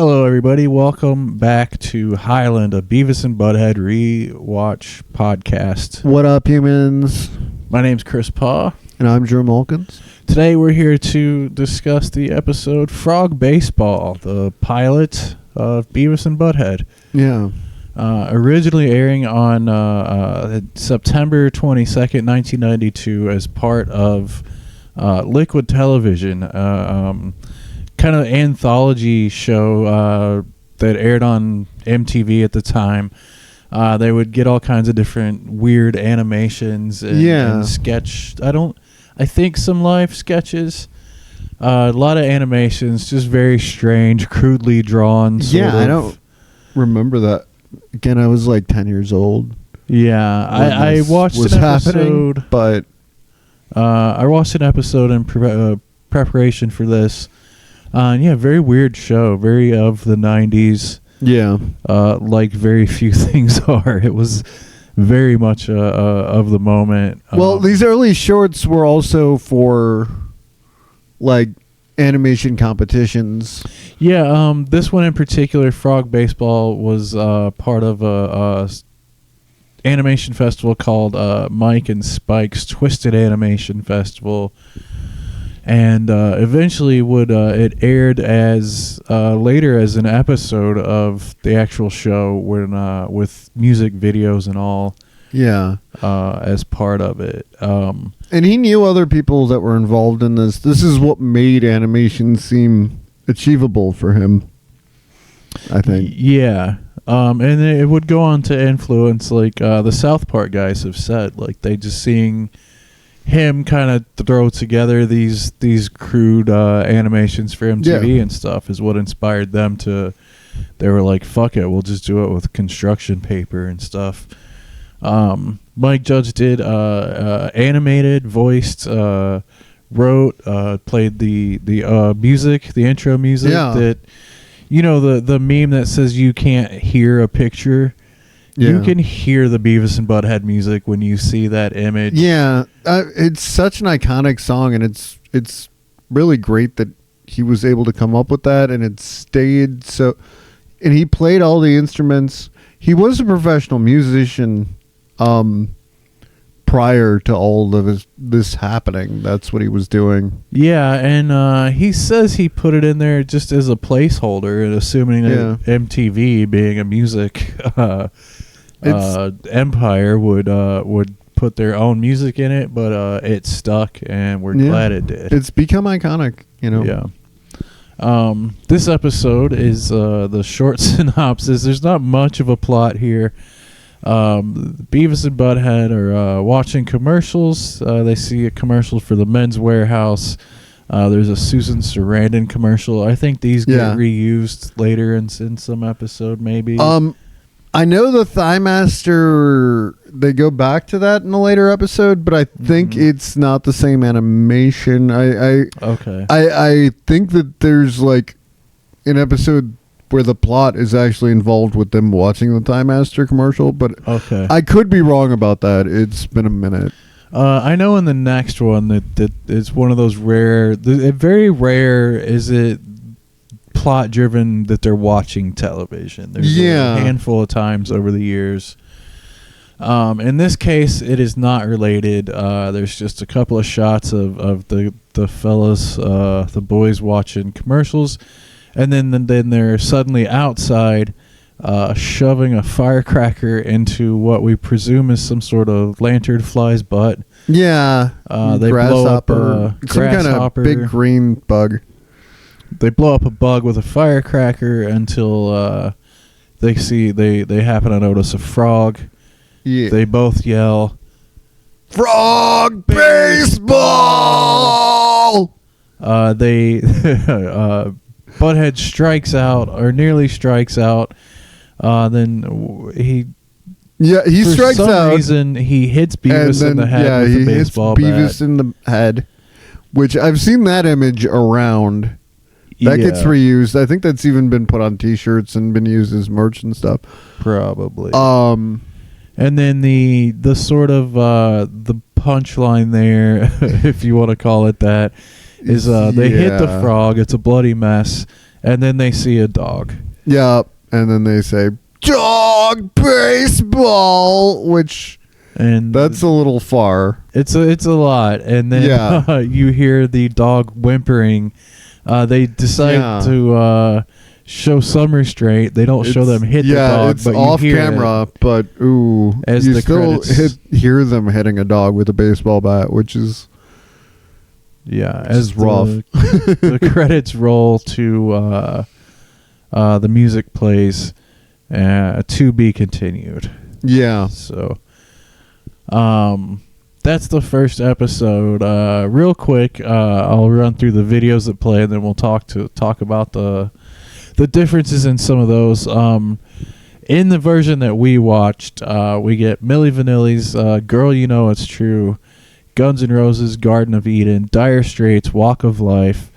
Hello, everybody. Welcome back to Highland, a Beavis and Butthead Rewatch podcast. What up, humans? My name's Chris Paw. And I'm Drew Mulkins. Today we're here to discuss the episode Frog Baseball, the pilot of Beavis and Butthead. Yeah. Originally airing on September 22nd, 1992 as part of Liquid Television, kind of anthology show that aired on MTV at the time. They would get all kinds of different weird animations and sketch. I think some live sketches. A lot of animations, just very strange, crudely drawn. I don't remember that. Again, I was like 10 years old. Yeah, I watched an episode, but I watched an episode in preparation for this. Very weird show, very of the 90s. Yeah. Like very few things are. It was very much of the moment. Well, these early shorts were also for like animation competitions. Yeah, this one in particular, Frog Baseball, was part of a animation festival called Mike and Spike's Twisted Animation Festival. And eventually it aired as later as an episode of the actual show with music videos and all. Yeah. As part of it. And he knew other people that were involved in this. This is what made animation seem achievable for him, I think. Yeah. And it would go on to influence, like the South Park guys have said, like they just seeing him kind of throw together these crude animations for MTV and stuff is what inspired them to. They were like, fuck it, we'll just do it with construction paper and stuff. Mike Judge did animated, voiced, wrote, played the music, the intro music that, the meme that says you can't hear a picture. Yeah. You can hear the Beavis and Butthead music when you see that image. Yeah, it's such an iconic song, and it's really great that he was able to come up with that, and it stayed so. And he played all the instruments. He was a professional musician prior to all of this happening. That's what he was doing. Yeah, and he says he put it in there just as a placeholder, and assuming that MTV, being a music empire, would put their own music in it, but it stuck, and we're glad it did. It's become iconic, Yeah. This episode is the short synopsis. There's not much of a plot here. Beavis and Butthead are watching commercials. They see a commercial for the Men's Warehouse. There's a Susan Sarandon commercial. I think these get reused later in some episode, maybe. I know the Thigh Master, they go back to that in a later episode, but I think it's not the same animation. I think that there's like an episode where the plot is actually involved with them watching the Thigh Master commercial, but I could be wrong about that. It's been a minute. I know in the next one that it's one of those rare, very rare is it plot driven that they're watching television. There's a handful of times over the years. In this case, it is not related. There's just a couple of shots of the fellas, the boys watching commercials. And then they're suddenly outside shoving a firecracker into what we presume is some sort of lanternfly's butt. Yeah. They blow up a grasshopper. Some kind of big green bug. They blow up a bug with a firecracker until they happen to notice a frog. Yeah. They both yell, "Frog baseball!" Butthead strikes out, or nearly strikes out. Then he strikes out. For some reason, he hits Beavis in the head with a baseball bat. Beavis in the head, which I've seen that image around. That gets reused. I think that's even been put on T-shirts and been used as merch and stuff. Probably. And then the sort of the punchline there, if you want to call it that, is they hit the frog. It's a bloody mess. and then they see a dog. Yeah, and then they say dog baseball, which and that's a little far. It's a lot, and then you hear the dog whimpering. They decide to show some restraint. They don't show them hit the dog, it's but off you hear camera. it but as you the still hear them hitting a dog with a baseball bat, which is as rough. The credits roll to the music plays. To be continued. Yeah. So, that's the first episode. Real quick, I'll run through the videos that play, and then we'll talk about the differences in some of those. In the version that we watched, we get Milli Vanilli's "Girl, You Know It's True," Guns N' Roses' "Garden of Eden," Dire Straits' "Walk of Life,"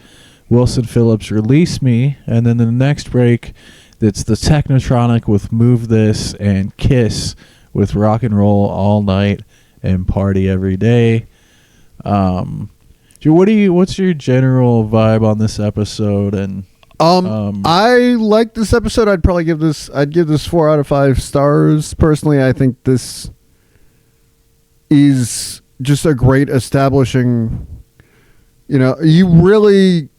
Wilson Phillips' "Release Me," and then the next break, it's the Technetronic with "Move This" and Kiss with "Rock and Roll All Night and Party Every Day." What's your general vibe on this episode? And I like this episode. I'd give this 4 out of 5 stars. Personally, I think this is just a great establishing. You really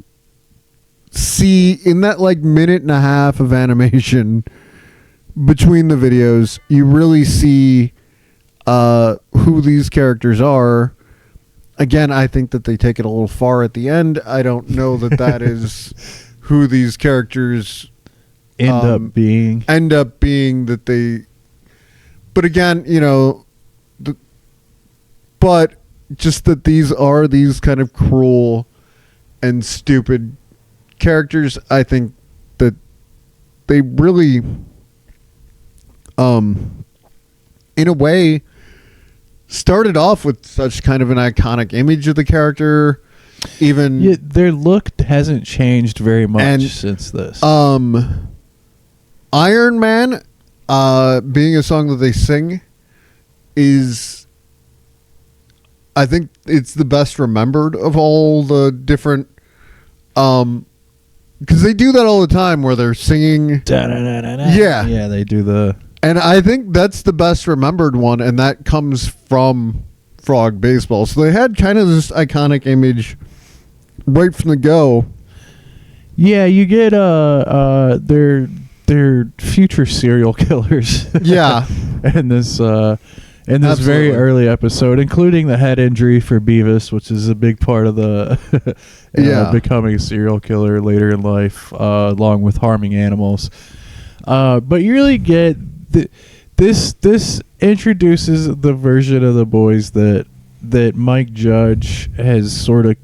see in that minute and a half of animation between the videos, you really see who these characters are. Again, I think that they take it a little far at the end. I don't know that is who these characters end up being that they. But again, but just that these are these kind of cruel and stupid characters. I think that they really, in a way, started off with such kind of an iconic image of the character. Even their look hasn't changed very much since this. Iron Man, being a song that they sing, is, I think it's the best remembered of all the different, because they do that all the time where they're singing. Yeah, they do the. And I think that's the best remembered one, and that comes from Frog Baseball. So they had kind of this iconic image right from the go. Yeah, you get their future serial killers. Yeah, in this very early episode, including the head injury for Beavis, which is a big part of the becoming a serial killer later in life, along with harming animals. But you really get this introduces the version of the boys that Mike Judge has sort of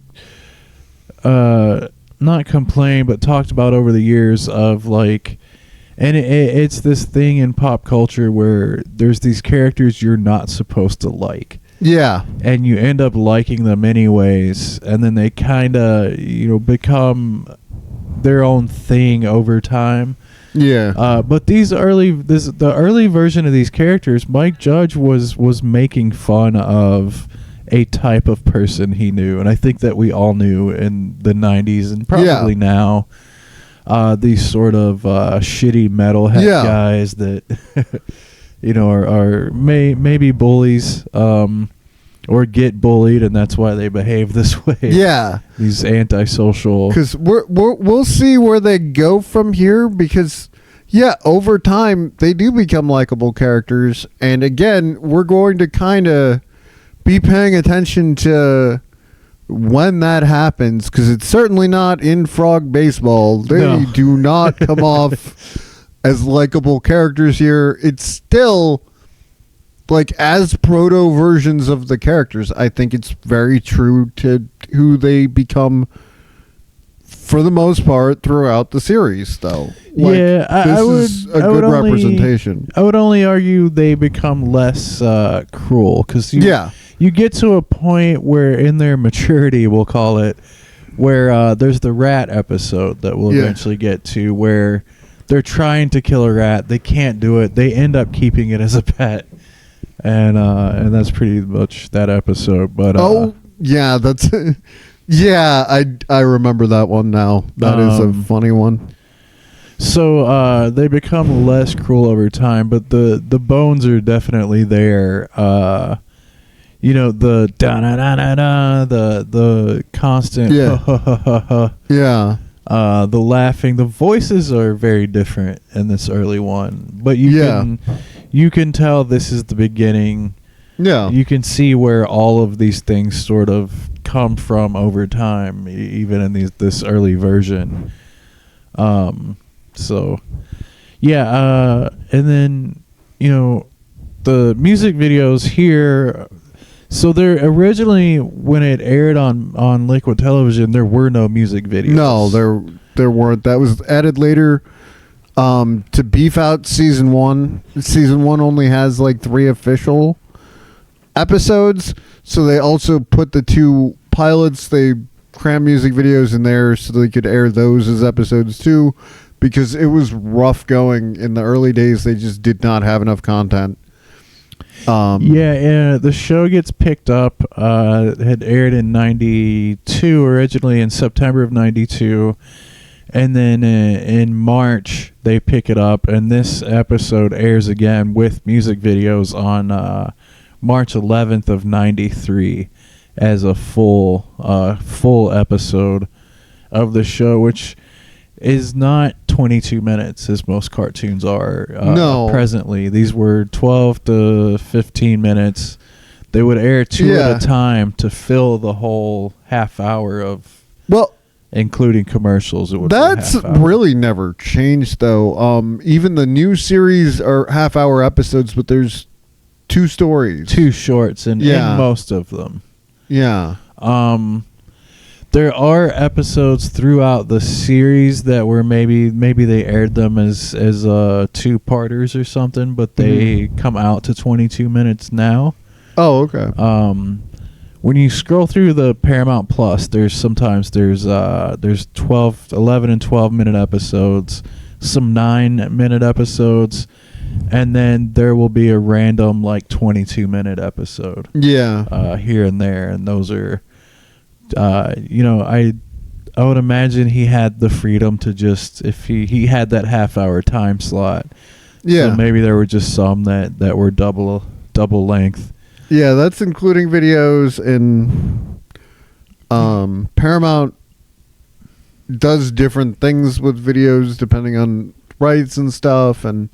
not complained but talked about over the years of and it's this thing in pop culture where there's these characters you're not supposed to like. Yeah. And you end up liking them anyways, and then they kind of, become their own thing over time. Yeah. But the early version of these characters, Mike Judge was making fun of a type of person he knew, and I think that we all knew in the 90s and probably now. These sort of shitty metalhead guys that are maybe bullies or get bullied, and that's why they behave this way. Yeah, these antisocial. Because we'll see where they go from here. Because over time they do become likable characters, and again, we're going to kind of be paying attention to when that happens, because it's certainly not in Frog Baseball. They do not come off as likable characters here. It's still as proto versions of the characters. I think it's very true to who they become for the most part throughout the series, though. I would. Is a good representation. I would only argue they become less cruel, because you get to a point where, in their maturity, we'll call it, where there's the rat episode that we'll eventually get to, where they're trying to kill a rat, they can't do it, they end up keeping it as a pet, and that's pretty much that episode. But that's Yeah, I remember that one now. That is a funny one. So they become less cruel over time, but the bones are definitely there. You know, the da da da da da, the constant yeah. The laughing, the voices are very different in this early one, but you can tell this is the beginning. Yeah, you can see where all of these things sort of come from over time, even in this early version. So yeah, and then the music videos here. So there originally, when it aired on Liquid Television, there were no music videos. No, there weren't. That was added later to beef out season 1. Season 1 only has like 3 official episodes, so they also put the 2 pilots. They crammed music videos in there so they could air those as episodes too, because it was rough going in the early days. They just did not have enough content. The show gets picked up. It had aired in 92, originally in September of 92, and then in March they pick it up, and this episode airs again with music videos on March 11th of 93 as a full episode of the show, which is not 22 minutes as most cartoons are. Presently, these were 12 to 15 minutes. They would air 2 at a time to fill the whole half hour of, including commercials. That's really never changed though. Even the new series are half-hour episodes, but there's 2 stories, 2 shorts in most of them. Yeah. There are episodes throughout the series that were maybe they aired them as 2-parters or something, but they come out to 22 minutes now. Oh, okay. When you scroll through the Paramount Plus, there's 12, 11 and 12 minute episodes, some 9-minute episodes, and then there will be a random like 22-minute episode. Yeah. Here and there, and those are I would imagine he had the freedom to just, if he had that half-hour time slot. Yeah. So maybe there were just some that were double length. Yeah, that's including videos, and Paramount does different things with videos depending on rights and stuff, and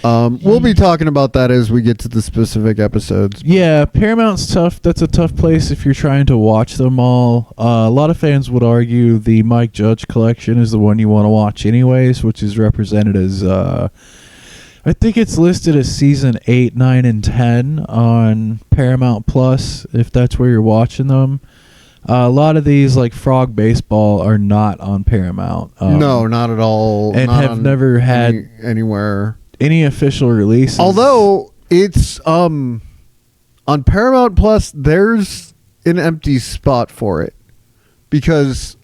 we'll be talking about that as we get to the specific episodes. Yeah, Paramount's tough. That's a tough place if you're trying to watch them all. A lot of fans would argue the Mike Judge collection is the one you want to watch anyways, which is represented as, I think it's listed as season 8, 9, and 10 on Paramount Plus, if that's where you're watching them. A lot of these, like Frog Baseball, are not on Paramount. No, not at all. And have never had anywhere. Any official releases. Although it's on Paramount Plus, there's an empty spot for it, because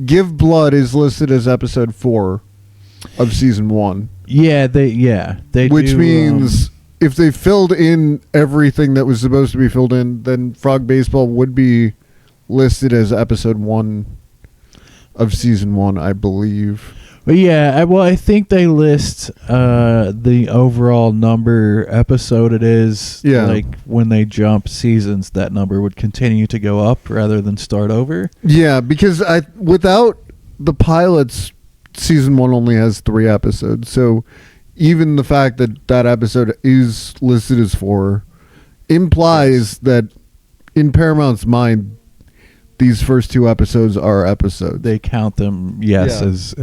Give Blood is listed as episode 4 of season 1. Yeah, they which do, means if they filled in everything that was supposed to be filled in, then Frog Baseball would be listed as episode 1 of season 1, I believe. But yeah, I think they list the overall number episode it is. Yeah. Like when they jump seasons, that number would continue to go up rather than start over. Yeah, because without the pilots, season 1 only has 3 episodes. So even the fact that episode is listed as 4 implies that in Paramount's mind, these first 2 episodes are episodes. They count them, as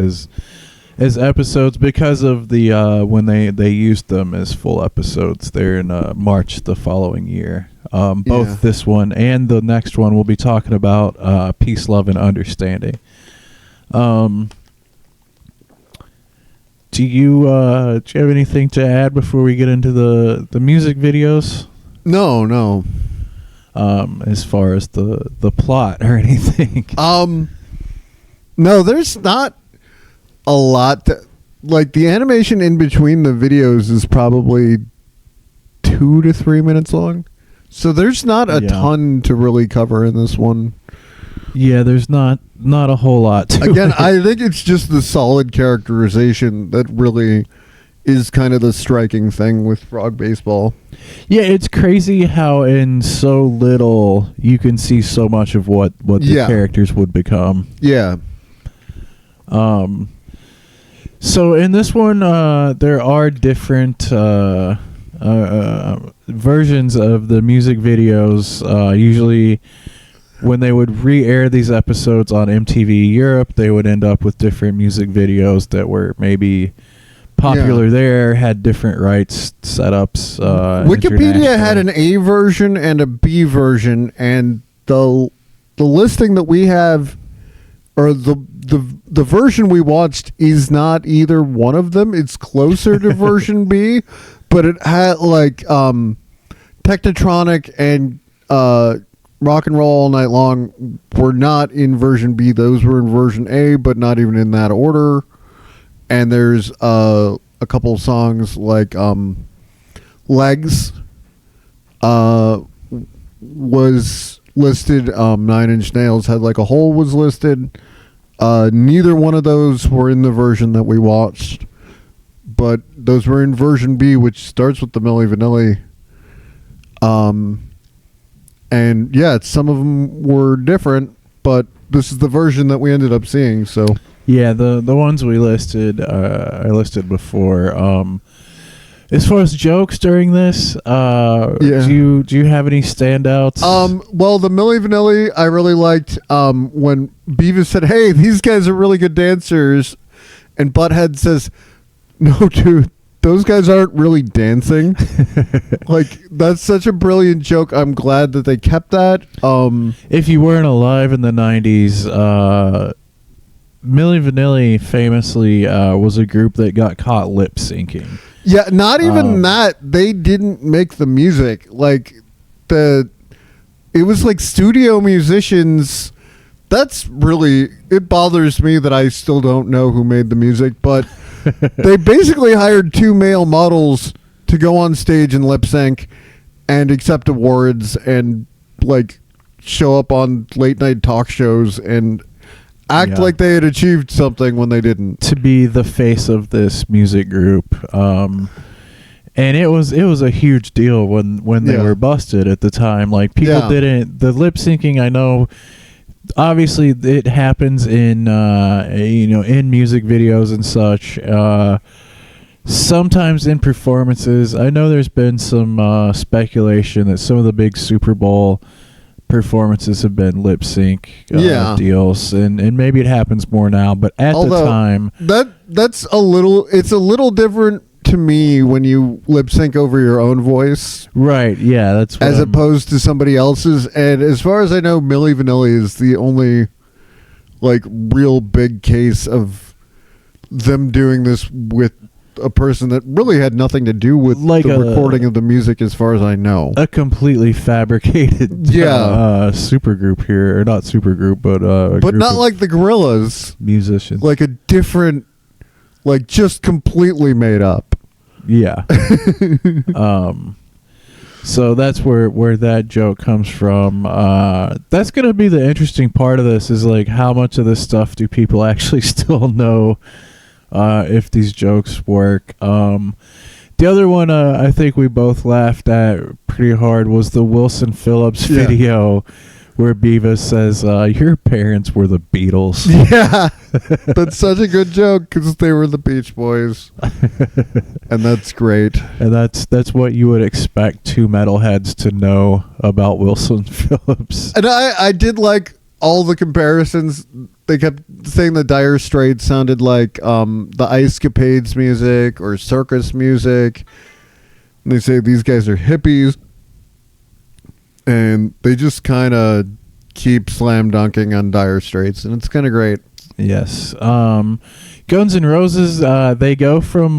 episodes because of the when they used them as full episodes there in March the following year. Both this one and the next one we'll be talking about Peace, Love, and Understanding. Do you have anything to add before we get into the music videos? No. As far as the plot or anything. No, there's not a lot like the animation in between the videos is probably 2 to 3 minutes long. So there's not a ton to really cover in this one. Yeah, there's not a whole lot to Again, it. I think it's just the solid characterization that really is kind of the striking thing with Frog Baseball. Yeah, it's crazy how in so little you can see so much of what the characters would become. Yeah. So in this one, there are different versions of the music videos. Usually, when they would re-air these episodes on MTV Europe, they would end up with different music videos that were maybe popular there, had different rights setups. Wikipedia had an A version and a B version, and the listing that we have, or the version we watched, is not either one of them. It's closer to version B, but it had like Technetronic and Rock and Roll All Night Long were not in version B. Those were in version A, but not even in that order. And there's a couple songs like Legs was listed. 9 Inch Nails had like a hole was listed. Neither one of those were in the version that we watched, but those were in version B, which starts with the Milli Vanilli. And yeah, some of them were different, but this is the version that we ended up seeing. So yeah, the ones we listed, I listed before. As far as jokes during this, do you have any standouts? Well, the Milli Vanilli, I really liked when Beavis said, "Hey, these guys are really good dancers," and Butthead says, "No, dude, those guys aren't really dancing." Like, that's such a brilliant joke. I'm glad that they kept that. If you weren't alive in the 90s, Milli Vanilli famously was a group that got caught lip syncing. Yeah, not even that. They didn't make the music. Like, it was like studio musicians. That's really, it bothers me that I still don't know who made the music, but they basically hired 2 male models to go on stage and lip sync and accept awards and like show up on late night talk shows and act like they had achieved something when they didn't. To be the face of this music group. And it was a huge deal when they were busted at the time. Like, people didn't, the lip syncing, I know, obviously it happens in in music videos and such. Sometimes in performances, I know there's been some speculation that some of the big Super Bowl performances have been lip sync deals, and maybe it happens more now, but at the time it's a little different to me when you lip sync over your own voice, right? Yeah, that's what opposed to somebody else's. And as far as I know, Milli Vanilli is the only like real big case of them doing this with a person that really had nothing to do with like the recording of the music, as far as I know. A completely fabricated super group here, or not super group, but not like the Gorillaz musicians, like a different, like just completely made up. Yeah. So that's where that joke comes from. That's gonna be the interesting part of this, is like, how much of this stuff do people actually still know? If these jokes work. The other one I think we both laughed at pretty hard was the Wilson Phillips video where Beavis says, your parents were the Beatles. Yeah, that's such a good joke because they were the Beach Boys. And that's great. And that's what you would expect 2 metalheads to know about Wilson Phillips. And I did like all the comparisons. They kept saying the Dire Straits sounded like the Ice Capades music or circus music. And they say these guys are hippies. And they just kind of keep slam dunking on Dire Straits. And it's kind of great. Yes. Guns N' Roses, they go from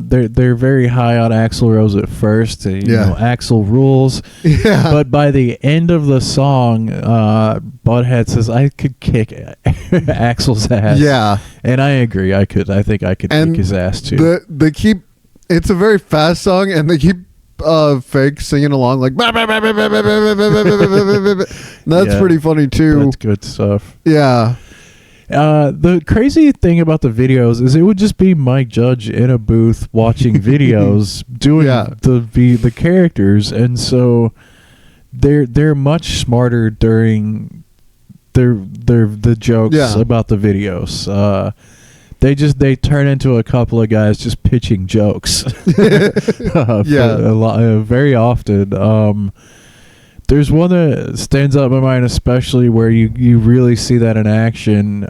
they're very high on Axl Rose at first. You know, Axl rules. Yeah. But by the end of the song, Butthead says, "I could kick Axl's ass." Yeah. And I agree. I think I could kick his ass too. They keep. It's a very fast song, and they keep fake singing along like that's pretty funny too. That's good stuff. Yeah. The crazy thing about the videos is it would just be Mike Judge in a booth watching videos doing the characters, and so they're much smarter during the jokes about the videos. They turn into a couple of guys just pitching jokes. Very often. There's one that stands out in my mind, especially where you really see that in action.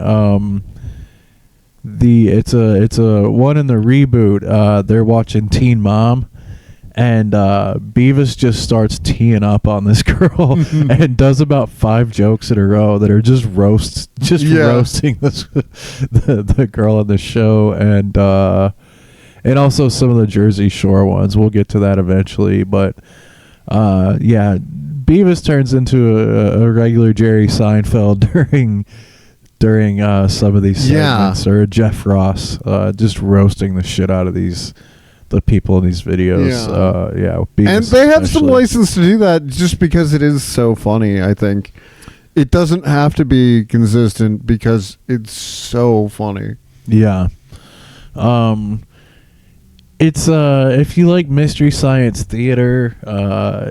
It's a one in the reboot. They're watching Teen Mom, and Beavis just starts teeing up on this girl and does about 5 jokes in a row that are just roasting the girl in the show, and also some of the Jersey Shore ones. We'll get to that eventually, but Beavis turns into a regular Jerry Seinfeld during some of these segments, or Jeff Ross, just roasting the shit out of the people in these videos. Beavis and they have some license to do that just because it is so funny. I think it doesn't have to be consistent because it's so funny. Yeah. It's if you like Mystery Science Theater,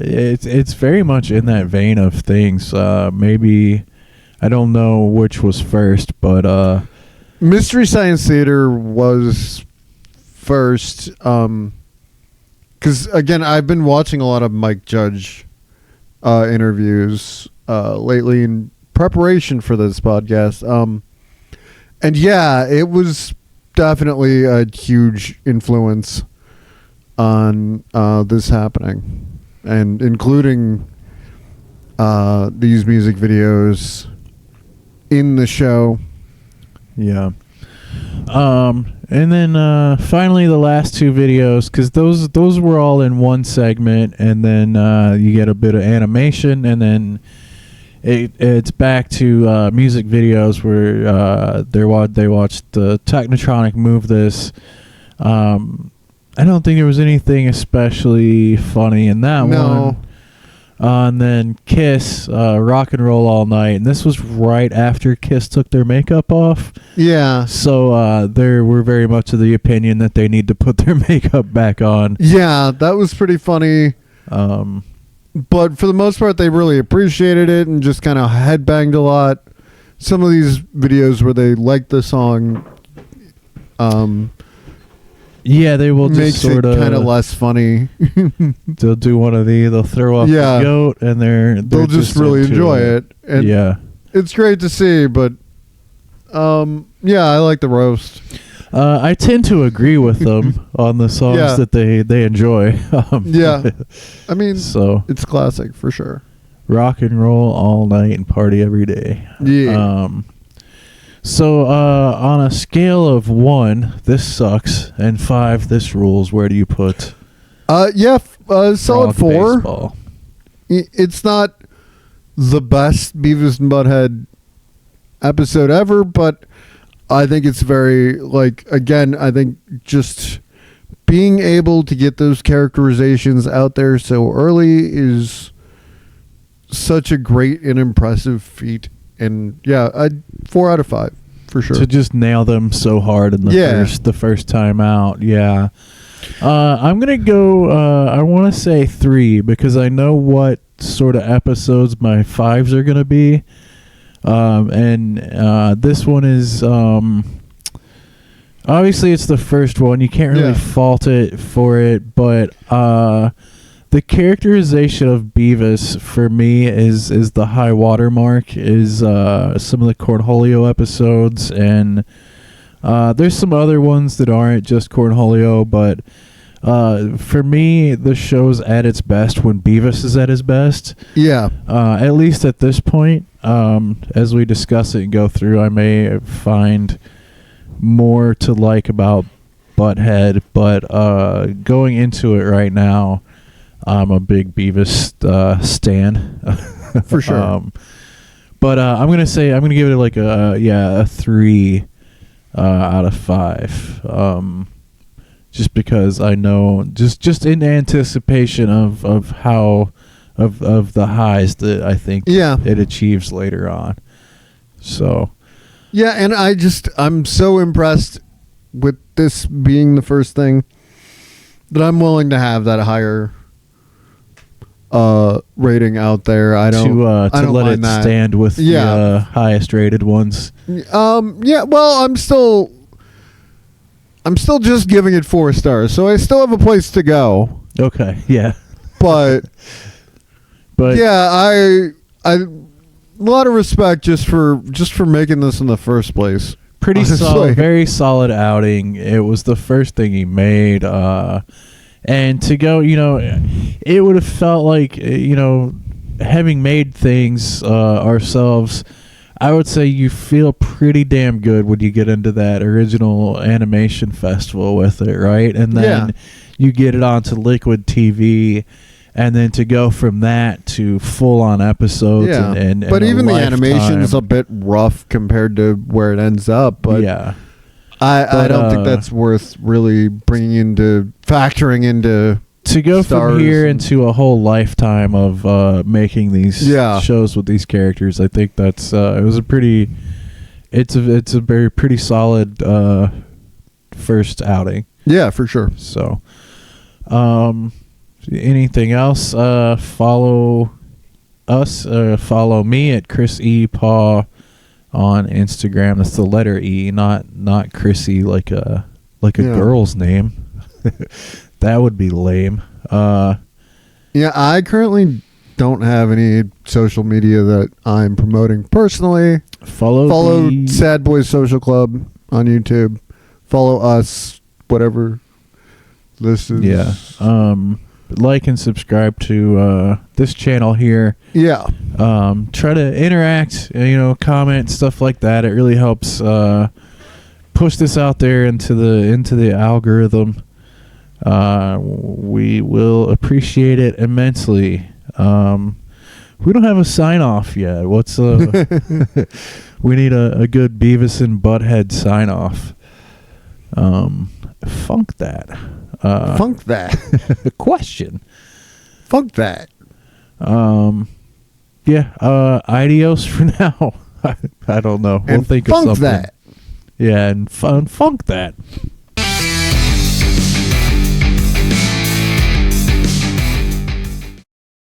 it's very much in that vein of things. Maybe I don't know which was first, but Mystery Science Theater was first, because again, I've been watching a lot of Mike Judge interviews lately in preparation for this podcast, and it was definitely a huge influence on this happening, and including these music videos in the show. And then finally the last 2 videos, because those were all in one segment, and then you get a bit of animation, and then it's back to music videos where they watched the Technetronic move this. I don't think there was anything especially funny in that one. And then Kiss, Rock and Roll All Night, and this was right after Kiss took their makeup off. Yeah. So they were very much of the opinion that they need to put their makeup back on. Yeah, that was pretty funny. But for the most part, they really appreciated it and just kind of headbanged a lot. Some of these videos where they like the song, they will just makes sort of kind of less funny. They'll do one of they'll throw up the goat, and they'll just really enjoy it. And it's great to see. But I like the roast. I tend to agree with them on the songs that they enjoy. I mean, it's classic for sure. Rock and roll all night and party every day. So on a scale of 1, this sucks, and 5, this rules, where do you put? Solid 4. Baseball? It's not the best Beavis and Butthead episode ever, but I think it's very, I think just being able to get those characterizations out there so early is such a great and impressive feat. And 4 out of 5 for sure. To just nail them so hard in the first time out. Yeah. I'm going to go, I want to say 3, because I know what sort of episodes my 5s are going to be. This one is obviously it's the first one. You can't really fault it for it, but the characterization of Beavis for me is the high water mark. Is some of the Cornholio episodes, and there's some other ones that aren't just Cornholio, but for me, the show's at its best when Beavis is at his best. At least at this point. As we discuss it and go through, I may find more to like about Butthead, but going into it right now, I'm a big Beavis stan. For sure. But I'm gonna give it like a 3 out of 5. just because I know, just in anticipation of how of the highs that I think it achieves later on. So yeah, and I'm so impressed with this being the first thing that I'm willing to have that higher rating out there. I don't let it that. stand with the highest rated ones. Yeah, well, I'm still just giving it 4 stars, so I still have a place to go. Okay, yeah. But yeah, I a lot of respect just for making this in the first place. Pretty solid, very solid outing. It was the first thing he made, and to go, it would have felt like, having made things ourselves, I would say you feel pretty damn good when you get into that original animation festival with it, right? And then you get it onto Liquid TV. And then to go from that to full-on episodes, and but even the animation's a bit rough compared to where it ends up. But I don't think that's worth really factoring into. To go from here into a whole lifetime of making these shows with these characters, I think that's it's a very pretty solid first outing. Yeah, for sure. So, anything else? Follow us. Follow me at Chris E. Paw on Instagram. That's the letter E, not Chrissy like a girl's name. That would be lame. I currently don't have any social media that I'm promoting personally. Follow Sad Boys Social Club on YouTube. Follow us, whatever this is. Yeah. Like and subscribe to this channel here. Yeah. Try to interact, comment, stuff like that. It really helps push this out there into the algorithm. We will appreciate it immensely. We don't have a sign off yet. What's we need a good Beavis and Butthead sign off. Funk that. Funk that. Question. Funk that. Adios for now. I don't know. We'll think of something. Funk that. Yeah, and funk that.